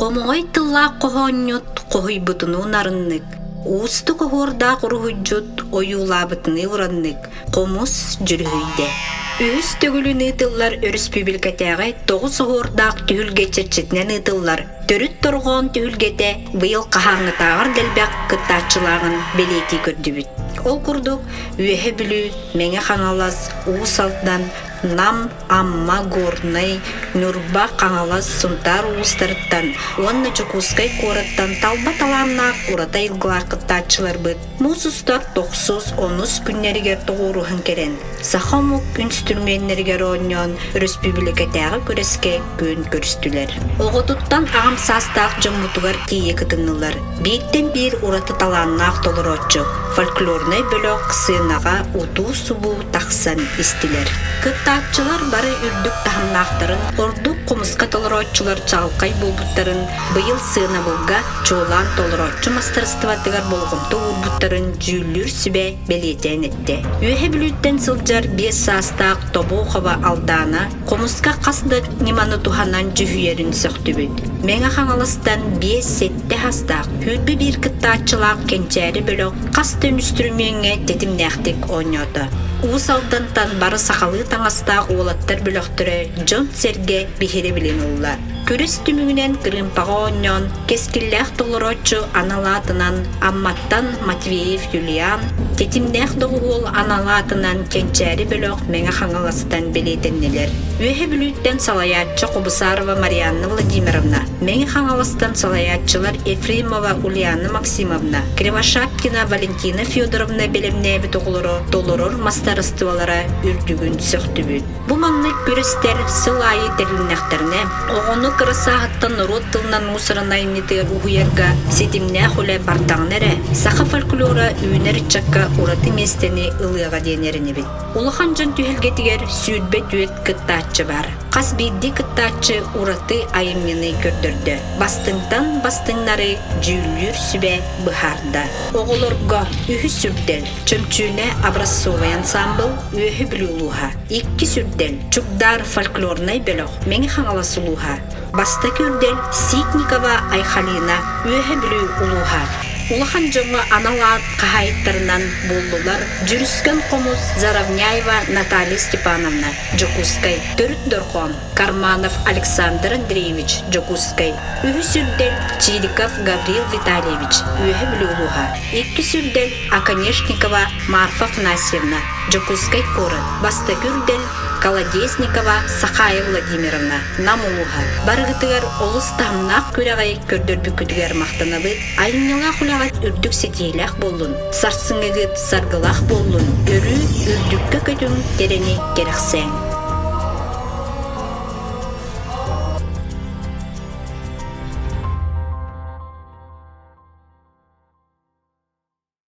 Комоой тылла кохоннют кохойбутуну нарыннык. Уусты кохорда курухуджут оюлабытыны ураннык. Комус жүргүйде. Үс төгүлүн ытыллар республикатагы 9 соғордақ түйілгече четнен ытыллар. Төрүт торгон түйілгете быйыл кахаңытагар делбек кыттачылағын белети көрдүбүт. Ол курдук үйе бүлү меңе хаңалас уусалтан нам амма горнай нурба қаңалас сунтар уустарыттан уанна чукускай кораттан талба таланнак урата илгылар кыттачылар быт. Мусустар 9-10 күннеригер тоғурухан керен. Сахамук үнстүрменнергер оньон республикатагы көреске күн көрістілер. Оғытуттан ағам састақ жыммутугар тие кытынылар. Биттен бир урата таланнак толоротчу. Фольклорный бөлөк сынаға уту субу тақсан истилер. Кыттачылар бары үрдүк таханнақтарын, ордук кумуска толоротчулар чалкай болбуттарын, быйыл сына болга чолан толоротчу мастерстватыгар болгомту урбуттарын жүйүлүр сүбе белетен этти. Үйе бүлүттен сылжар 5 састақ тобуқова алдана, кумуска касдык ниманы туханан жүйерин сөктүбүт. Меңа хаңалыстан 5 сетте хастақ, хүлбі бир кыттачылақ кенчәри бөлөк, касты үнүстүрмеңе тетимнәқтик ойнёды. Уусалдантан бары сақалы таңастақ олаттар бөлөктөрө Джон Серге бихире билен уллар. Көріс түмігінен кырымпаға ойнон, кескілләқ толоротчу аналатынан Амматтан Матвеев Юлиан, тетимнәқ доғуыл аналатынан кенчәри бөлөк меңа хаңаластан белетеннелер. Үйе бүлүттен салаятчы Кубысарова Марианна Владимировна, меңа хаңаластан салаятчылар Ефремова Ульяна Максимовна, Кривошапкина Валентина Федоровна белемнәбі тоғылыры толорор мастарыстывалара үрдігін сөқтүбіт. Бу маңны көрістер сылайы дәрілінәқтеріне, оғыны кырысағыттан рот тылынан усырына иннетер уғыярға сетімнә хуле бартаңнәрі, сақа фольклора үйінер чакка ураты местені ылыға денеріне бит. Улыхан жан түйілгетігер сүйдбе түйет кыттачы бар. Қас бейді кыттачы ураты айымнені көрдірді. Бастыңдан бастыңнары жүйілер сүбе бұхарда. Оғылырға үйі сүрдел, чөмчүйне образцовый ансамбл үйі білулуға. 2 сүрдел, чукдар фольклорнай бөліқ, мені хаңаласылуға. Баста көрдел Ситникова Айхалина үйі білу улуға. Улахан жоңы аналар қағайттарынан болдылар. Жүріскен қомыз Заравняева Наталья Степановна Джокускай, Төрт-Дорхон Карманов Александр Андреевич Джокускай, үйі сүрдел Чириков Гаврил Витальевич үйі білуға. 2 сүрдел Аконешникова Марфа Фнасьевна Джокускай Корын, баста көрдел Колодезникова Сахая Владимировна Намулуға. Барғытығар олыс тағымнақ көрағай көрдірбі күдігер мақтанабы, айыннала құлағат үрдік сетейләқ болын, сарсыңығыт сарғылақ болын, өрі үрдіккі көтің терені керексен.